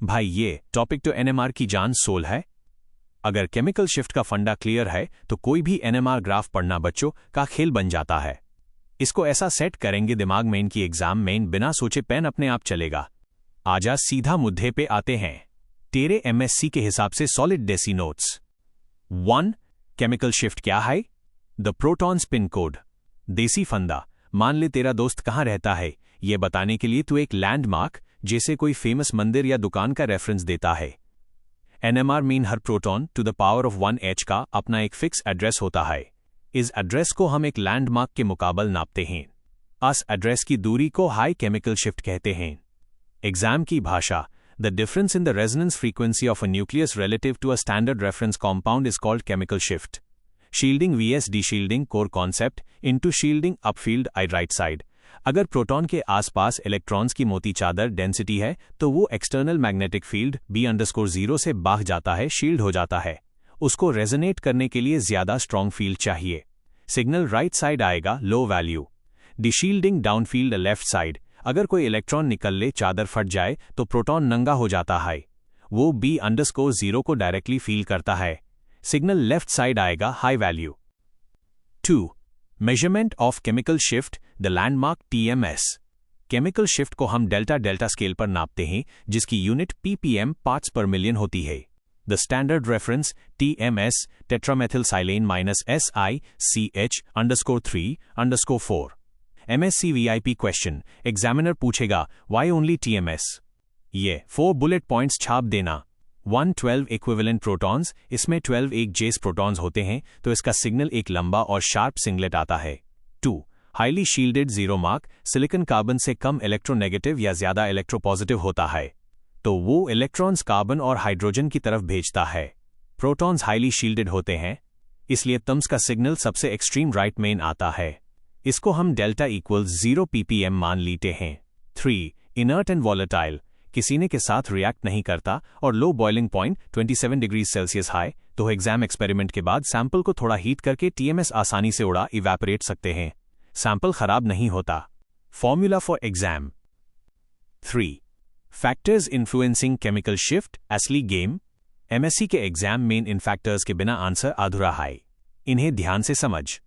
भाई ये टॉपिक तो एनएमआर की जान सोल है। अगर केमिकल शिफ्ट का फंडा क्लियर है तो कोई भी एनएमआर ग्राफ पढ़ना बच्चों का खेल बन जाता है। इसको ऐसा सेट करेंगे दिमाग में कि एग्जाम में बिना सोचे पेन अपने आप चलेगा। आजा सीधा मुद्दे पे आते हैं। तेरे एमएससी के हिसाब से solid desi notes. 1. Chemical shift क्या है? The proton spin code. Desi फंदा, मान ले तेरा दोस्त कहाँ रहता है, ये बताने के लिए तू एक लैंडमार्क जैसे कोई फेमस मंदिर या दुकान का रेफरेंस देता है। एनएमआर मीन हर proton to the power of 1h का अपना एक फिक्स एड्रेस होता है। इस एड्रेस को हम एक लैंडमार्क के मुकाबल नापते हैं। इस एड्रेस की दूरी को हाई केमिकल शिफ्ट कहते हैं। एग्जाम की भाषा, the difference in the resonance frequency of a nucleus relative to a standard reference compound is called chemical shift. Shielding vs deshielding core concept into shielding upfield I right side. अगर proton के आसपास electrons की मोटी चादर density है तो वो external magnetic field B_0 से बाहर जाता है, शील्ड हो जाता है। उसको रेजोनेट करने के लिए ज्यादा स्ट्रॉन्ग फील्ड चाहिए। सिग्नल राइट साइड आएगा, low value. Deshielding downfield left side. अगर कोई इलेक्ट्रॉन निकल ले, चादर फट जाए तो प्रोटॉन नंगा हो जाता है। वो B_0 को डायरेक्टली फील करता है। सिग्नल लेफ्ट साइड आएगा, high value. 2. Measurement of chemical shift, the landmark TMS। Chemical shift को हम डेल्टा स्केल पर नापते हैं, जिसकी यूनिट ppm पार्ट्स पर मिलियन होती है। The standard reference TMS टेट्रामेथिलसाइलेन -SiCH_3_4। MSc VIP question, examiner पूछेगा वाई ओनली TMS? ये 4 बुलेट पॉइंट्स छाप देना। 1. 12 इक्विवेलेंट प्रोटॉन्स, इसमें 12 एक जेस प्रोटॉन्स होते हैं तो इसका सिग्नल एक लंबा और शार्प सिंगलेट आता है। 2. Highly shielded 0 mark, silicon carbon से कम इलेक्ट्रोनेगेटिव या ज्यादा इलेक्ट्रोपॉजिटिव होता है तो वो इलेक्ट्रॉन्स कार्बन और हाइड्रोजन की तरफ भेजता है। प्रोटॉन्स हाईली शील्डेड होते हैं, इसलिए तम्स का सिग्नल सबसे एक्सट्रीम राइट में आता है। इसको हम डेल्टा = 0 ppm मान लेते हैं। 3. इनर्ट एंड वॉलेटाइल, किसी ने के साथ रिएक्ट नहीं करता और low boiling point 27 degree Celsius high, तो एग्जाम एक्सपेरिमेंट के बाद सैंपल को थोड़ा हीट करके TMS आसानी से उड़ा इवेपोरेट सकते हैं। सैंपल खराब नहीं होता। Formula for exam. 3. Factors influencing chemical shift, असली गेम। MSc के एग्जाम में इन फैक्टर्स के बिना आंसर अधूरा है, इन्हें ध्यान से समझ।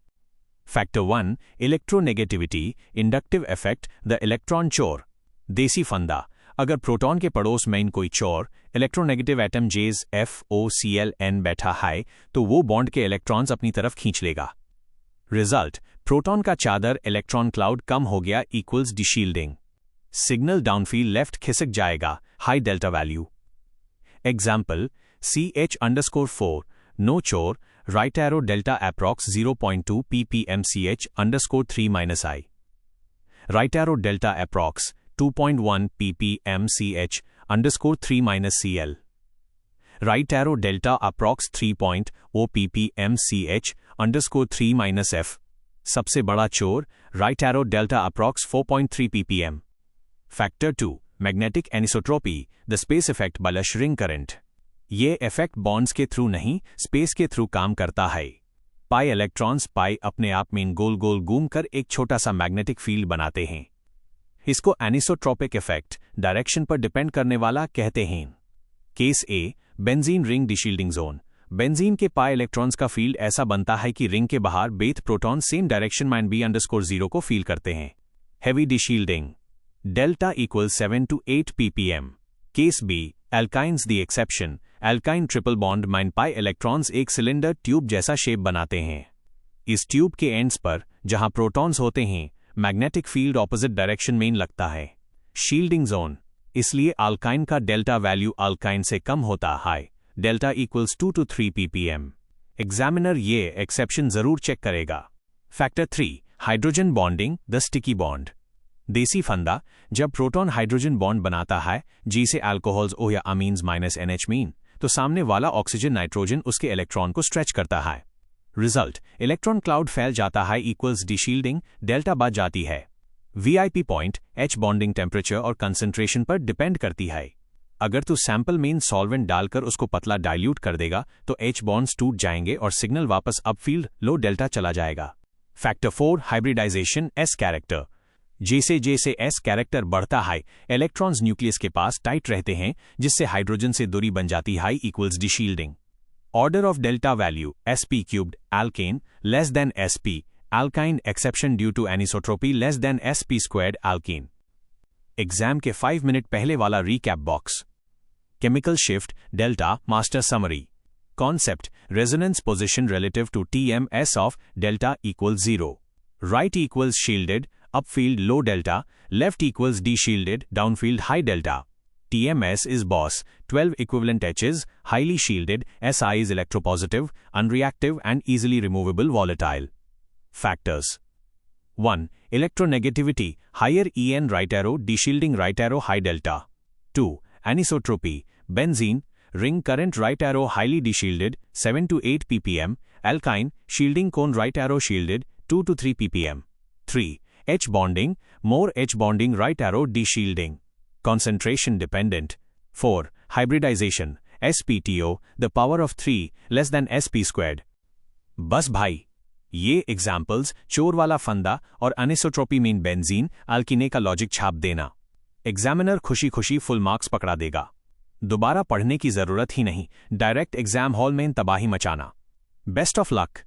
Factor 1, electronegativity, inductive effect, the electron चोर। देसी फंदा, अगर प्रोटॉन के पड़ोस में कोई चोर इलेक्ट्रोनेगेटिव एटम जेज FOClN बैठा है तो वो बॉन्ड के इलेक्ट्रॉन्स अपनी तरफ खींच लेगा। रिजल्ट, प्रोटॉन का चादर इलेक्ट्रॉन क्लाउड कम हो गया = डीशील्डिंग। सिग्नल डाउनफील्ड लेफ्ट खिसक जाएगा, high delta value. Example, CH_4 no चोर, right arrow delta approx 0.2 ppm CH_3-I। Right arrow delta approx 2.1 ppm CH_3-Cl। Right arrow delta approx 3.0 ppm CH_3-F। सबसे बड़ा चोर, right arrow delta approx 4.3 ppm। Factor 2, magnetic anisotropy, the space effect by लशरिंग current. ये effect bonds के through नहीं, space के through काम करता है। पाई इलेक्ट्रॉन्स अपने आप में गोल गोल घूमकर एक छोटा सा मैग्नेटिक फील्ड बनाते हैं। इसको एनिसोट्रोपिक इफेक्ट, डायरेक्शन पर डिपेंड करने वाला कहते हैं। केस ए, बेंजीन रिंग डीशील्डिंग जोन। बेंजीन के पाई इलेक्ट्रॉन्स का फील्ड ऐसा बनता है कि रिंग के बाहर बेथ प्रोटॉन सेम डायरेक्शन में B_0 को फील करते हैं। Heavy deshielding, delta = 7 to 8 ppm। Case B, alkynes the exception. Alkyne triple bond में पाई इलेक्ट्रॉन्स एक सिलेंडर ट्यूब जैसा शेप बनाते हैं। इस ट्यूब के एंड्स पर जहां प्रोटॉन्स होते हैं, मैग्नेटिक फील्ड ऑपोजिट डायरेक्शन में लगता है। शील्डिंग जोन, इसलिए अल्काइन का डेल्टा वैल्यू अल्काइन से कम होता है, डेल्टा = 2 to 3 ppm। एग्जामिनर ये एक्सेप्शन जरूर चेक करेगा। Factor 3, hydrogen bonding, the sticky bond. देसी फंदा, जब प्रोटॉन हाइड्रोजन बॉन्ड बनाता है जिसे अल्कोहल्स O या अमीन्स -NH मीन, तो सामने वाला ऑक्सीजन नाइट्रोजन उसके इलेक्ट्रॉन को स्ट्रेच करता है। रिजल्ट, इलेक्ट्रॉन क्लाउड फैल जाता है = डीशील्डिंग, डेल्टा बच जाती है। VIP point H bonding temperature और कंसंट्रेशन पर डिपेंड करती है। अगर तू सैंपल में सॉल्वेंट डालकर उसको पतला डाइल्यूट कर देगा तो H बॉन्ड्स टूट जाएंगे और सिग्नल वापस अपफील्ड लो डेल्टा चला जाएगा। Factor 4, hybridisation S character. जैसे जैसे s कैरेक्टर बढ़ता है, इलेक्ट्रॉन्स न्यूक्लियस के पास टाइट रहते हैं, जिससे हाइड्रोजन से दूरी बन जाती है equals deshielding. Order of delta value sp cubed alkane less than sp alkyne exception due to anisotropy less than sp squared alkene। Exam के 5 मिनट पहले वाला recap box. Chemical shift delta master summary. Concept resonance position relative to TMS of delta equals 0। Right equals shielded upfield low delta, left equals deshielded downfield high delta। TMS is boss, 12 equivalent H's, highly shielded, Si is electropositive, unreactive and easily removable volatile। Factors 1. Electronegativity, higher En right arrow, deshielding right arrow high delta। 2. Anisotropy, benzene, ring current right arrow highly deshielded, 7 to 8 ppm, alkyne, shielding cone right arrow shielded, 2 to 3 ppm। 3. H bonding, more H bonding right arrow deshielding, concentration dependent। 4. Hybridization, SPTO, the power of 3 less than sp squared। बस भाई, ये examples चोर वाला फंदा और अनिसोट्रोपी mean benzene अल्कीने का logic छाप देना। एग्जामिनर खुशी खुशी फुल मार्क्स पकड़ा देगा। दोबारा पढ़ने की जरूरत ही नहीं, डायरेक्ट एग्जाम हॉल में तबाही मचाना। Best of luck.